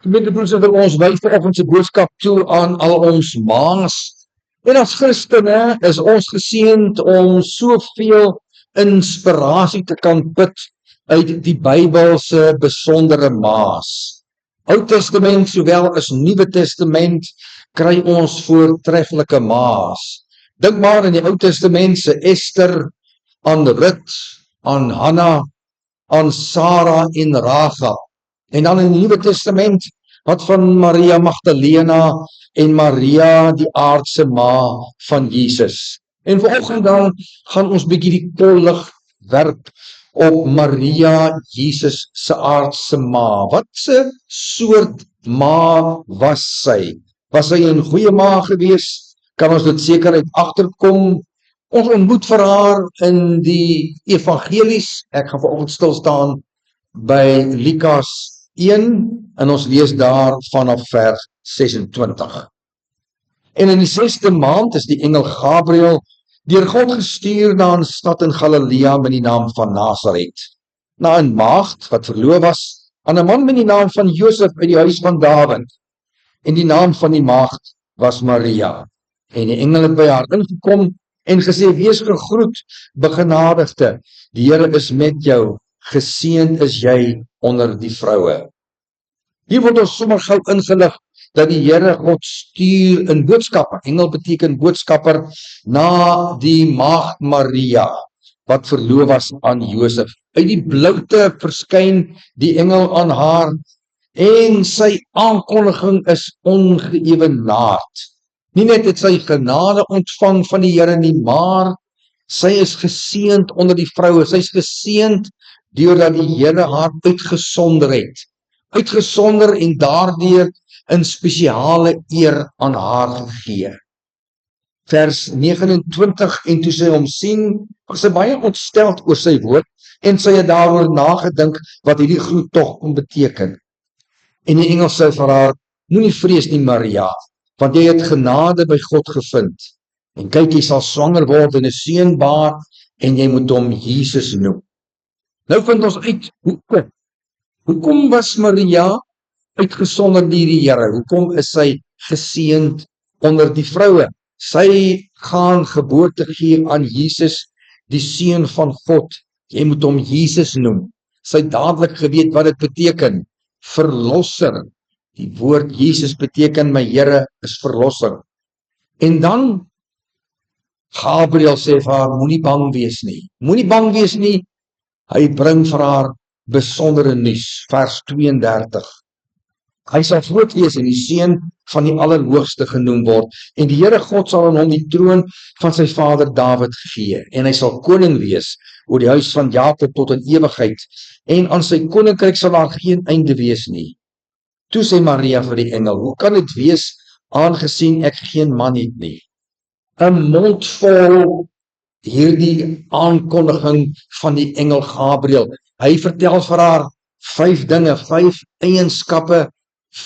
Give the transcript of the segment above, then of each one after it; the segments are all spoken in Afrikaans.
Gemeentebroeders, wil ons wy vanoggend se boodskap toe aan al ons ma's. En as Christene is ons geseënd om soveel inspirasie te kan put uit die Bybelse besondere ma's. Ou Testament sowel as Nuwe Testament kry ons voortreffelike ma's. Dink maar in die Ou Testament se Ester, aan Rut, aan Hanna, aan Sarah en Rachab. En dan in die Nuwe Testament wat van Maria Magdalena en Maria die aardse ma van Jesus. En vanoggend dan gaan ons bietjie die kollig werp op Maria Jesus se aardse ma. Wat se soort ma was sy? Was sy 'n goeie ma gewees? Kan ons dit seker uit agterkom? Ons ontmoet vir haar in die evangelies. Ek gaan vanoggend stil staan by Lukas 1 en ons lees daar vanaf vers 26. En in die 6de maand is die engel Gabriël deur God gestuur na 'n stad in Galilea met die naam van Nasaret, na 'n maagd wat verloof was aan 'n man met die naam van Josef uit die huis van Dawid. En die naam van die maagd was Maria. En die engel het by haar ingekom en gesê: "Wees gegroet, begenadigde, die Here is met jou, geseënd is jy onder die vroue." Hier word ons sommer gou ingelig dat die Here God stuur 'n boodskapper. Engel beteken boodskapper na die maagd Maria wat verloof was aan Josef. Uit die bloute verskyn die engel aan haar en sy aankondiging is ongeëwenaard. Nie net het sy genade ontvang van die Here nie, maar sy is geseënd onder die vroue. Sy is geseënd deurdat die Here haar uitgesonder het. Uitgesonder en daardeur 'n spesiale eer aan haar gegee. Vers 29, en toe sy hom sien, was sy baie ontsteld oor sy woord, en sy het daaroor nagedink wat hierdie groet tog kon beteken. En die engel sê vir haar: "Moenie vrees nie, Maria, want jy het genade by God gevind. En kyk, jy sal swanger word en 'n seun baar, en jy moet hom Jesus noem." Nou vind ons uit, hoekom was Maria uitgesonder deur die Here? Hoekom is sy geseënd onder die vroue? Sy gaan geboorte gee aan Jesus, die seun van God. Jy moet hom Jesus noem. Sy het dadelik geweet wat dit beteken. Verlosser. Die woord Jesus beteken my Here is verlosser. En dan Gabriël sê vir haar: "Moenie bang wees nie. Moenie bang wees nie." Hy bring vir haar besondere nuus, vers 32. Hy sal groot wees en die seun van die Allerhoogste genoem word, en die Here God sal aan hom die troon van sy vader Dawid gee, en hy sal koning wees oor die huis van Jakob tot in ewigheid, en aan sy koninkryk sal daar geen einde wees nie. Toe sê Maria vir die engel: "Hoe kan dit wees, aangesien ek geen man het nie?" 'n mond vol hierdie aankondiging van die engel Gabriël. Hy vertel vir haar 5 dinge, 5 eienskappe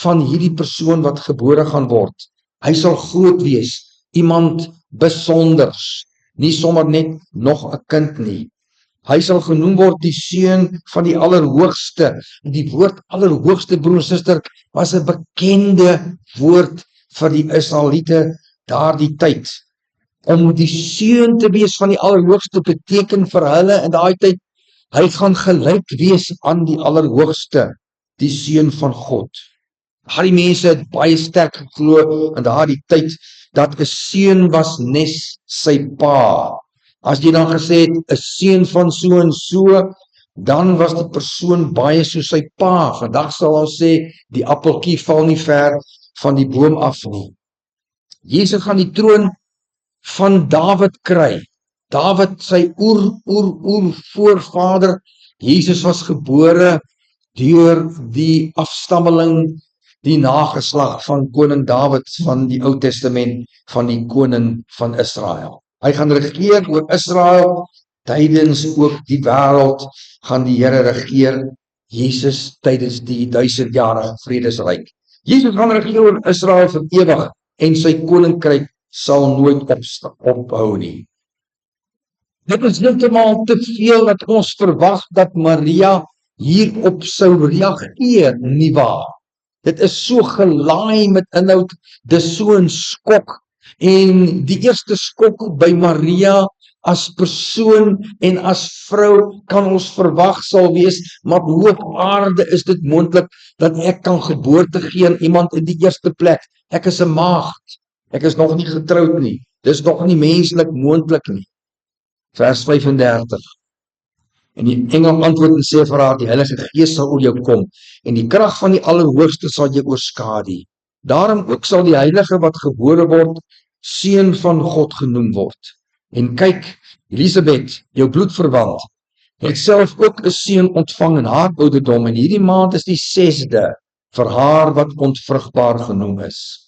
van hierdie persoon wat gebore gaan word. Hy sal groot wees, iemand besonders, nie sommer net nog 'n kind nie. Hy sal genoem word die seun van die Allerhoogste. Die woord Allerhoogste, broer en suster, was 'n bekende woord vir die Israeliete daardie tyd. Om die seun te wees van die Allerhoogste beteken vir hulle in daai tyd, hy gaan gelyk wees aan die Allerhoogste, die seun van God. Daardie mense het baie sterk geglo in daardie tyd dat 'n seun was nes sy pa. As jy dan gesê het 'n seun van so en so, dan was die persoon baie soos sy pa. Vandag sal ons sê die appeltjie val nie ver van die boom af nie. Jesus gaan die troon van Dawid kry. Dawid, sy voorvader. Jesus was gebore deur die afstammeling, die nageslag van koning Dawid van die Ou Testament, van die koning van Israel. Hy gaan regeer oor Israel, tydens ook die wêreld gaan die Here regeer, Jesus tydens die 1000-jarige vredesryk. Jesus gaan regeer oor Israel vir ewig, en sy koninkryk sal nooit ophou nie. Dit is heeltemal te veel dat ons verwag dat Maria hierop sou reageer, nie waar? Dit is so gelaai met inhoud, dis so 'n skok. En die eerste skok by Maria as persoon en as vrou kan ons verwag sal wees, maar hoe op aarde is dit moontlik dat ek kan geboorte gee aan iemand in die eerste plek? Ek is 'n maagd. Ek is nog nie getroud nie. Dis nog nie menslik moontlik nie. Vers 35. En die engel antwoord en sê vir haar, die Heilige Gees sal oor jou kom, en die krag van die Allerhoogste sal jou oorskadu. Daarom ook sal die Heilige wat gebore word, seun van God genoem word. En kyk, Elisabeth, jou bloedverwant, het self ook 'n seun ontvang in haar ouderdom, en hierdie maand is die 6de vir haar wat onvrugbaar genoem is.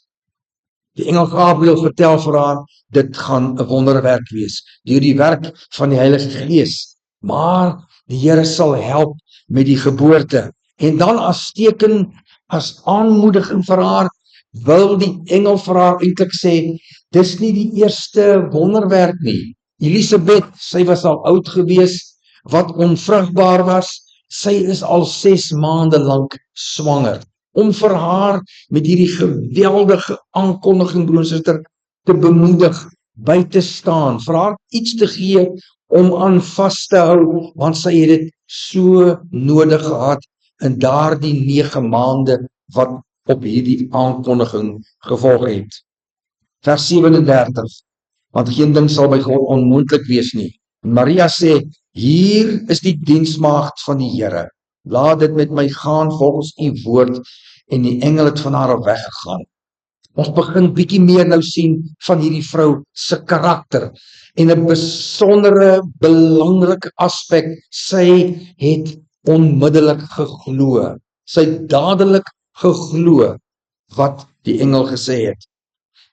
Die engel Gabriël vertel vir haar, dit gaan 'n wonderwerk wees, deur die werk van die Heilige Gees. Maar die Here sal help met die geboorte. En dan as teken, as aanmoediging vir haar, wil die engel vir haar eintlik sê, dis nie die eerste wonderwerk nie. Elisabeth, sy was al oud gewees, wat onvrugbaar was, sy is al 6 maande lank swanger. Om vir haar met hierdie geweldige aankondiging, broer en suster, te bemoedig, by te staan, vir haar iets te gee om aan vas te hou, want sy het dit so nodig gehad in daardie 9 maande wat op hierdie aankondiging gevolg het. Vers 37, want geen ding sal by God onmoontlik wees nie. En Maria sê, hier is die diensmaagd van die Here, laat dit met my gaan volgens u woord, en die engel het van haar af weggegaan. Ons begin bietjie meer nou sien van hierdie vrou se karakter, en 'n besondere, belangrike aspek, sy het onmiddellik geglo. Sy het dadelik geglo wat die engel gesê het.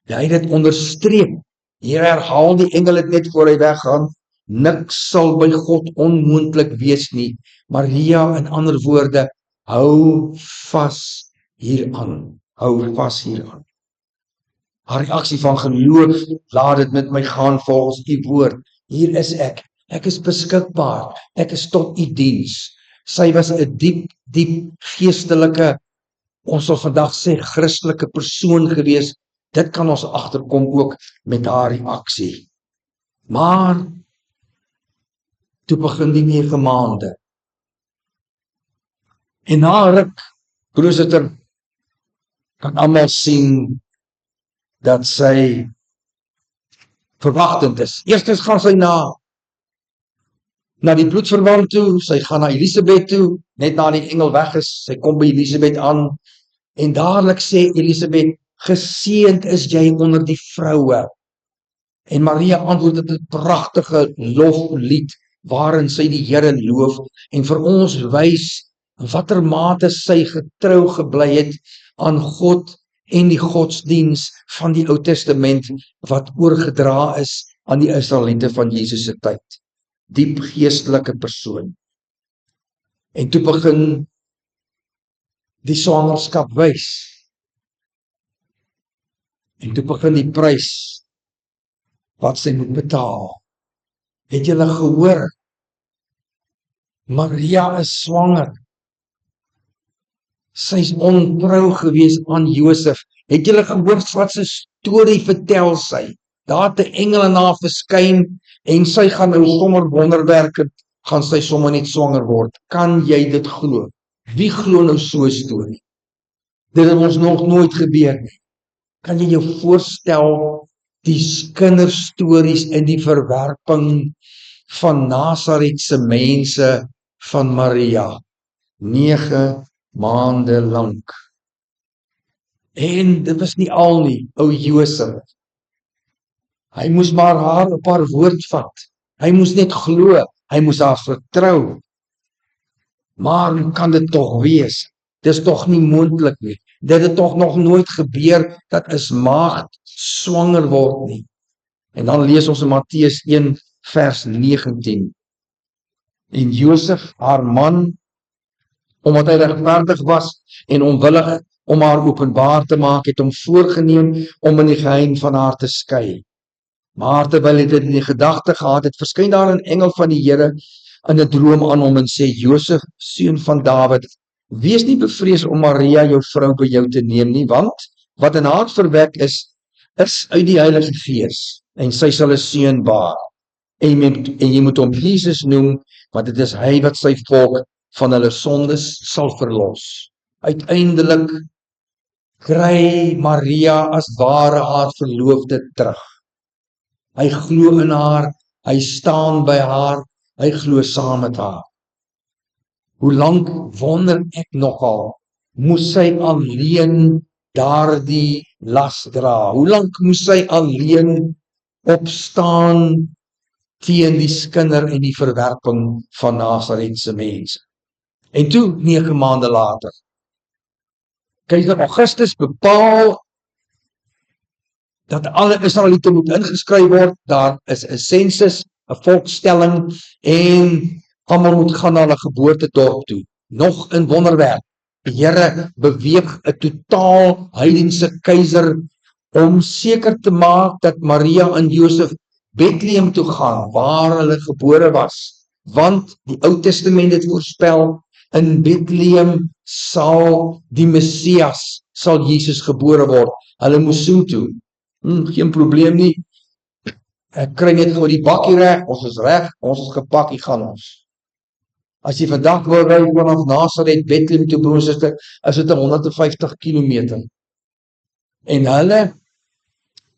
Hy het dit onderstreep. Hier herhaal die engel het net voor hy weggaan, niks sal by God onmoontlik wees nie. Maria, in ander woorde, hou vas hieraan. Hou vas hieraan. Haar reaksie van geloof, laat dit met my gaan volgens u woord. Hier is ek is beskikbaar, ek is tot u diens. Sy was 'n diep geestelike, ons sal vandag sê Christelike persoon gewees. Dit kan ons agterkom ook met haar reaksie. Maar toe begin die 9 maande. En na ruk, broer, kan almal sien dat sy verwagtend is. Eerstens gaan sy na die bloedverwant toe, sy gaan na Elisabeth toe, net na die engel weg is, sy kom by Elisabeth aan, en dadelik sê Elisabeth, geseënd is jy onder die vroue. En Maria antwoord met 'n pragtige loflied, waarin sy die Here loof, en vir ons wys watter mate sy getrou gebly het aan God en die godsdiens van die Ou Testament wat oorgedra is aan die Israeliete van Jesus se tyd. Diep geestelike persoon. En toe begin die swangerskap wys. En toe begin die prys wat sy moet betaal. Het julle gehoor? Maria is swanger. Sy's ontrou gewees aan Josef. Het julle gehoor wat sy storie vertel sy? Daar het 'n engel aan haar verskyn en sy gaan nou sommer wonderwerke, gaan sy sommer net swanger word. Kan jy dit glo? Wie glo nou so 'n storie? Dit het ons nog nooit gebeur nie. Kan jy jou voorstel die kinderstories in die verwerping van Nazaretse mense van Maria? 9 maande lank. En dit was nie al nie, ou Josef. Hy moes maar haar op haar woord vat. Hy moes net glo, hy moes haar vertrou. Maar hoe kan dit tog wees? Dis tog nie moontlik nie. Dit het tog nog nooit gebeur dat 'n maagd swanger word nie. En dan lees ons in Matteus 1 vers 19. En Josef, haar man, omdat hy regverdig was en onwillig om haar openbaar te maak, het hom voorgenem om in die geheim van haar te skei. Maar terwyl hy dit in die gedagte gehad het, verskyn daar 'n engel van die Here in 'n droom aan hom en sê, Josef, seun van Dawid, Wees nie bevrees om Maria jou vrou by jou te neem nie, want wat in haar verwek is uit die Heilige Gees, en sy sal 'n seun baar. En jy moet hom Jesus noem, want dit is hy wat sy volk van hulle sondes sal verlos. Uiteindelik kry Maria as ware haar verloofde terug. Hy glo in haar, hy staan by haar, hy glo saam met haar. Hoe lank wonder ek nogal, moes sy alleen daardie las dra? Hoe lank moes sy alleen opstaan teen die skinder en die verwerping van Nazaretse mense? En toe, 9 maande later, keiser Augustus bepaal dat alle Israeliete moet ingeskryf word. Daar is 'n sensus, 'n volkstelling, en almal moet gaan na hulle geboortedorp toe. Nog 'n wonderwerk. Die Here beweeg 'n totaal heidense keiser om seker te maak dat Maria en Josef Bethlehem toe gaan, waar hulle gebore was. Want die Ou Testament het voorspel, in Bethlehem sal die Messias, sal Jesus gebore word. Hulle moes soontoe. Geen probleem nie. Ek kry net gou die bakkie reg, ons is reg, ons is gepak, hier gaan ons. As jy vandag wil ry vanaf Nazareth, Bethlehem toe, broers en susters, is dit 150 km. En hulle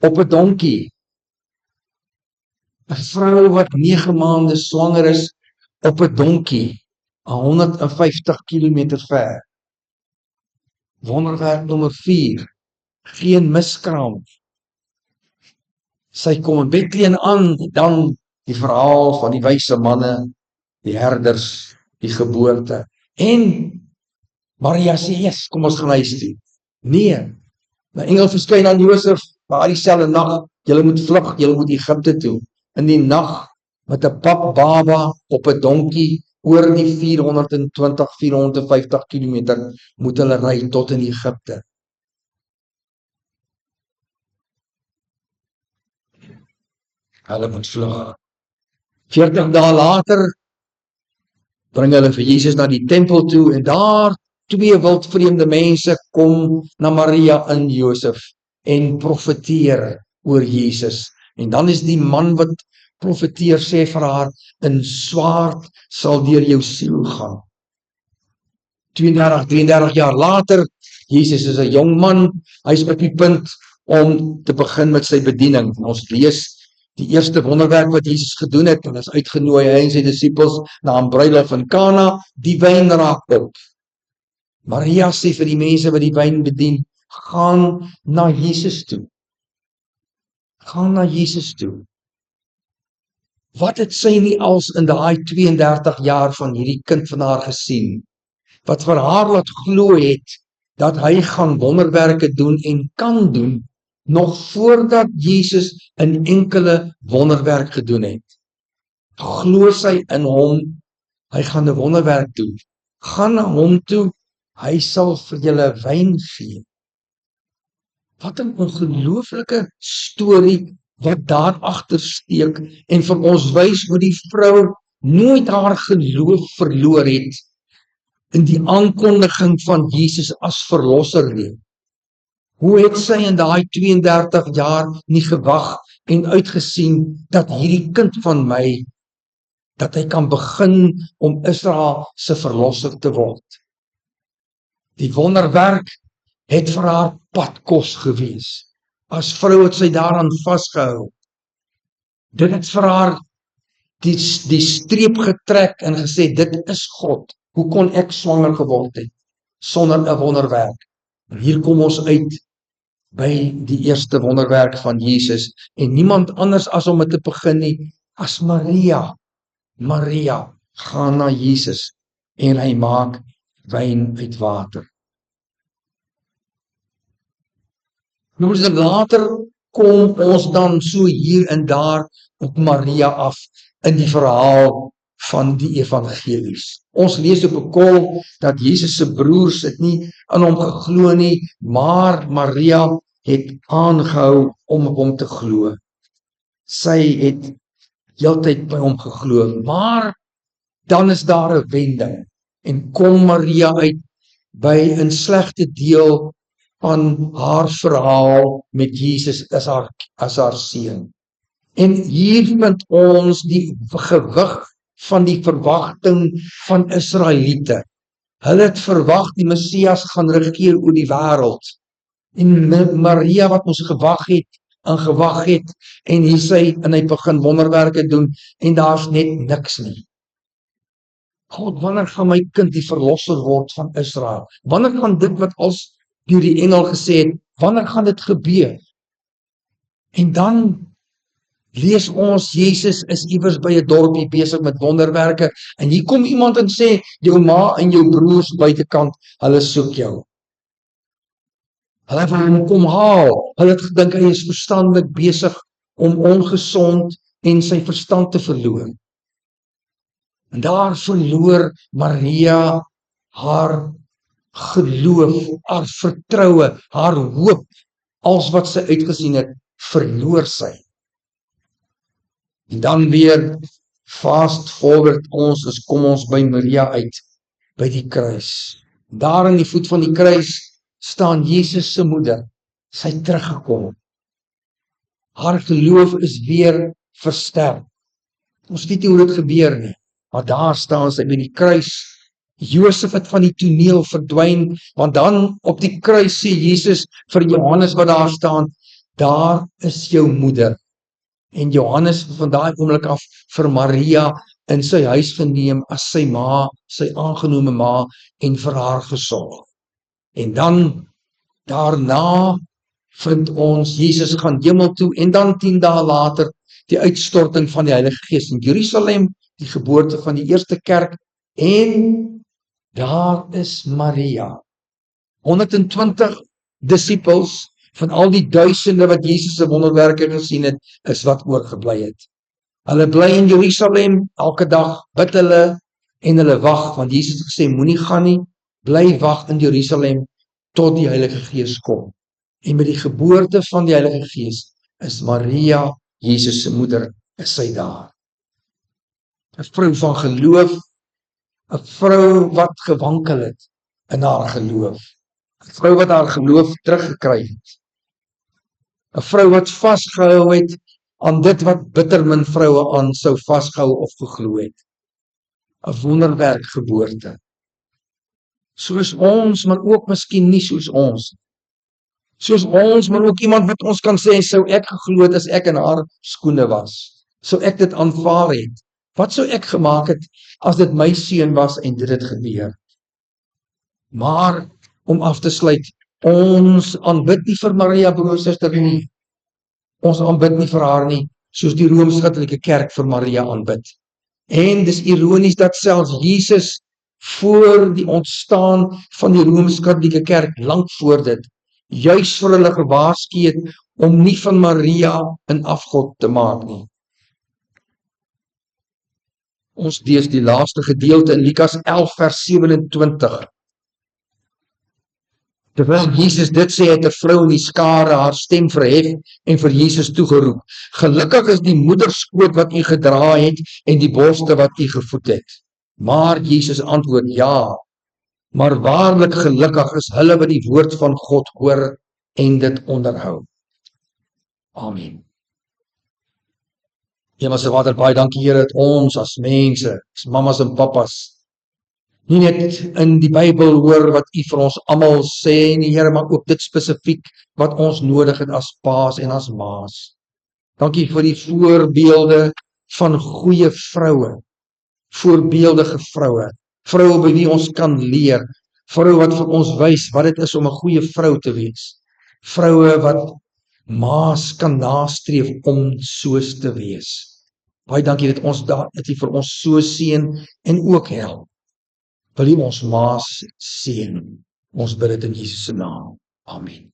op 'n donkie, 'n vrou wat 9 maande swanger is, op 'n donkie, 150 km ver. Wonderwerk nommer 4, geen miskraam. Sy kom in Bethlehem aan, dan die verhaal van die wyse manne, die herders, die geboorte. En Maria sê, yes, kom ons gaan huis toe. Nee, 'n engel verskyn aan Josef, maar dieselfde nag, julle moet vlug, julle moet Egipte toe. In die nag, met 'n pap baba op 'n donkie, oor die 450 km, moet hulle ry tot in Egipte. Hulle moet vlug. 40 dae later bring hulle vir Jesus na die tempel toe, en daar 2 wildvreemde mense kom na Maria en Josef en profeteer oor Jesus. En dan is die man wat profeteer sê vir haar, 'n swaard sal deur jou siel gaan. 33 jaar later, Jesus is 'n jong man, hy's op die punt om te begin met sy bediening. Ons lees die eerste wonderwerk wat Jesus gedoen het, en is uitgenooi, hy en sy disippels, na 'n bruilof in Kana, die wyn raak op. Maria sê vir die mense wat die wyn bedien, gaan na Jesus toe. Gaan na Jesus toe. Wat het sy nie als in daai 32 jaar van hierdie kind van haar gesien, wat vir haar laat glo het, dat hy gaan wonderwerke doen en kan doen, nog voordat Jesus 'n enkele wonderwerk gedoen het. Glo sy in hom, hy gaan 'n wonderwerk doen. Gaan na hom toe, hy sal vir julle wyn gee. Wat 'n ongelooflike storie wat daar agter steek, en vir ons wys hoe die vrou nooit haar geloof verloor het in die aankondiging van Jesus as verlosser nie. Hoe het sy in daai 32 jaar nie gewag en uitgesien dat hierdie kind van my, dat hy kan begin om Israel se verlosser te word. Die wonderwerk het vir haar padkos gewees. As vrou het sy daaraan vasgehou. Dit het vir haar die streep getrek en gesê, dit is God. Hoe kon ek swanger geword het sonder 'n wonderwerk? En hier kom ons uit by die eerste wonderwerk van Jesus, en niemand anders as om dit te begin nie, as Maria. Maria gaan na Jesus en hy maak wyn uit water. Nou later kom ons dan so hier en daar op Maria af in die verhaal van die evangelies. Ons lees op 'n kol dat Jesus se broers het nie aan hom geglo nie, maar Maria het aangehou om op hom te glo. Sy het heeltyd by hom geglo, maar dan is daar 'n wending en kom Maria uit by 'n slegte deel van haar verhaal met Jesus as haar seun. En hier vind ons die gewig van die verwagting van Israeliete. Hulle het verwag die Messias gaan regeer oor die wêreld. En Maria wat ons gewag het, en hier sy, en hy begin wonderwerke doen, en daar's net niks nie. God, wanneer gaan my kind die verlosser word van Israel? Wanneer gaan dit wat als deur die engel gesê het, wanneer gaan dit gebeur? En dan lees ons, Jesus is iewers by 'n dorpie besig met wonderwerke, en hier kom iemand en sê, jou ma en jou broers buitekant, hulle soek jou. Hulle wil hom kom haal. Hulle het gedink hy is verstandelik besig om ongesond en sy verstand te verloor. En daar verloor Maria haar geloof, haar vertroue, haar hoop, als wat sy uitgesien het, verloor sy. En dan weer fast forward kom ons by Maria uit, by die kruis. Daar in die voet van die kruis staan Jesus se moeder, sy het teruggekom. Haar geloof is weer versterk. Ons weet nie hoe dit gebeur nie, maar daar staan sy by die kruis. Josef het van die toneel verdwyn, want dan op die kruis sê Jesus vir Johannes wat daar staan, daar is jou moeder. En Johannes van daai oomblik af vir Maria in sy huis geneem as sy ma, sy aangenome ma, en vir haar gesorg. En dan daarna vind ons Jesus gaan hemel toe, en dan 10 dae later die uitstorting van die Heilige Gees in Jerusalem, die geboorte van die eerste kerk, en daar is Maria. 120 disippels van al die duisende wat Jesus se wonderwerke gesien het, is wat oorgebly het. Hulle bly in Jerusalem, elke dag bid hulle, en hulle wag, want Jesus het gesê, moenie gaan nie, bly wag in Jerusalem, tot die Heilige Gees kom. En met die geboorte van die Heilige Gees, is Maria, Jesus se moeder, is sy daar. 'n vrou van geloof, 'n vrou wat gewankel het in haar geloof, 'n vrou wat haar geloof teruggekry het, 'n vrou wat vasgehou het aan dit wat bitter min vroue aan sou vasgehou of geglo het. 'n wonderwerk geboorte. Soos ons, maar ook miskien nie soos ons. Soos ons, maar ook iemand wat ons kan sê, sou ek geglo het as ek in haar skoene was. Sou ek dit aanvaar het. Wat sou ek gemaak het as dit my seun was en dit het gebeur? Maar om af te sluit, ons aanbid nie vir Maria broer suster nie. Ons aanbid nie vir haar nie, soos die Rooms-Katolieke Kerk vir Maria aanbid. En dis ironies dat selfs Jesus voor die ontstaan van die Rooms-Katolieke Kerk, lank voor dit, juis vir hulle gewaarsku het om nie van Maria 'n afgod te maak nie. Ons lees die laaste gedeelte in Lukas 11 vers 27. Terwyl Jesus dit sê, het 'n vrou in die skare haar stem verhef en vir Jesus toegeroep: "Gelukkig is die moederskoot wat u gedra het en die borste wat u gevoed het." Maar Jesus antwoord: "Ja, maar waarlik gelukkig is hulle wat die woord van God hoor en dit onderhou." Amen. Hemelse Vader, baie dankie Here dat ons as mense, as mamas en pappas, nie net in die Bybel hoor wat u vir ons almal sê nie, Here, maar ook dit spesifiek wat ons nodig het as paas en as maas. Dankie vir die voorbeelde van goeie vroue, voorbeeldige vroue, vroue by wie ons kan leer, vroue wat vir ons wys wat dit is om 'n goeie vrou te wees, vroue wat maas kan nastreef om soos te wees. Baie dankie dat u vir ons so seën en ook help. Wil u ons maas seën. Ons bid dit in Jesus se naam. Amen.